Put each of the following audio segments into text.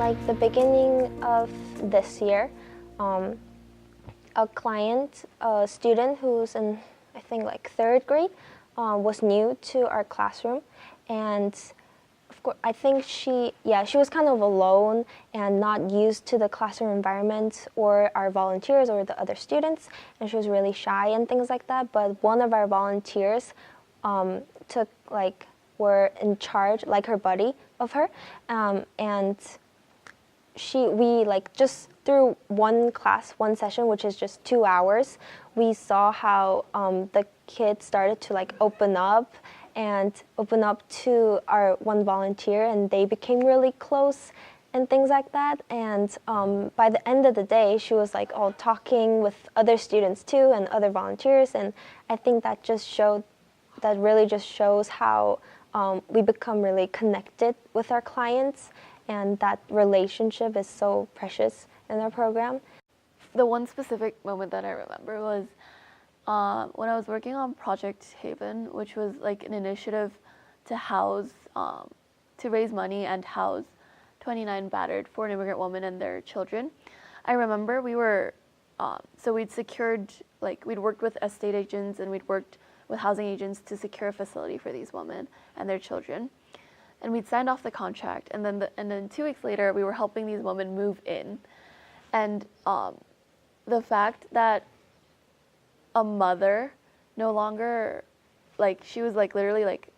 like the beginning of this year, a client, a student who's in, I think like third grade, was new to our classroom, and of course, I think she was kind of alone and not used to the classroom environment or our volunteers or the other students, and she was really shy and things like that. But one of our volunteers were in charge, like her buddy of her, and we like just through one class, one session, which is just 2 hours, we saw how the kids started to like open up to our one volunteer, and they became really close and things like that. And by the end of the day, she was like all talking with other students too and other volunteers, and I think that really just shows how we become really connected with our clients, and that relationship is so precious in our program. The one specific moment that I remember was when I was working on Project Haven, which was like an initiative to house, to raise money and house 29 battered foreign immigrant women and their children. I remember we'd worked with estate agents and we'd worked with housing agents to secure a facility for these women and their children. And we'd signed off the contract, and then 2 weeks later, we were helping these women move in. And the fact that a mother no longer, like, she was like literally like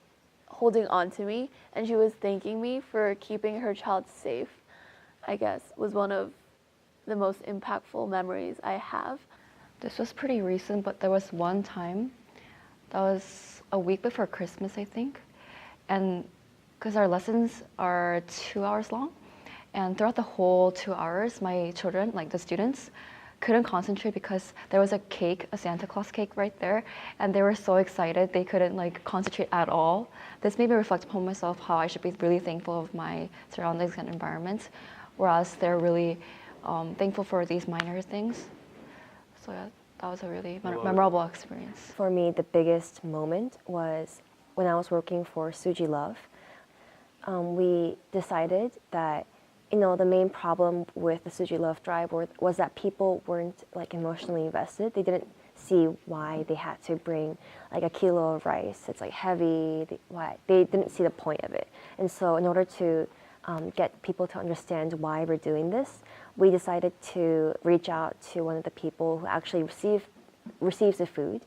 holding on to me, and she was thanking me for keeping her child safe, I guess, was one of the most impactful memories I have. This was pretty recent, but there was one time, that was a week before Christmas, I think, and because our lessons are 2 hours long, and throughout the whole 2 hours, my children, like the students, couldn't concentrate because there was a cake, a Santa Claus cake right there, and they were so excited they couldn't like concentrate at all. This made me reflect upon myself how I should be really thankful of my surroundings and environment, whereas they're really thankful for these minor things. So yeah, that was a really memorable experience. For me, the biggest moment was when I was working for Suji Love. We decided that, the main problem with the Suji Love Drive was that people weren't like emotionally invested. They didn't see why they had to bring like a kilo of rice. It's like heavy. They didn't see the point of it. And so in order to get people to understand why we're doing this, we decided to reach out to one of the people who actually receives the food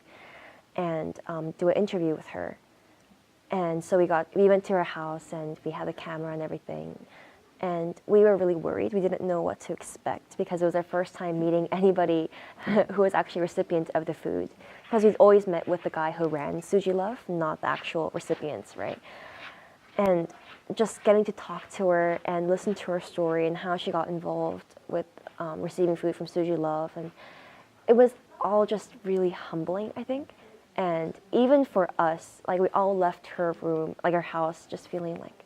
and do an interview with her. And so we went to her house and we had a camera and everything. And we were really worried. We didn't know what to expect because it was our first time meeting anybody who was actually a recipient of the food. Because we've always met with the guy who ran Suji Love, not the actual recipients, right? And just getting to talk to her and listen to her story and how she got involved with receiving food from Suji Love. And it was all just really humbling, I think. And even for us, like we all left her room, like our house, just feeling like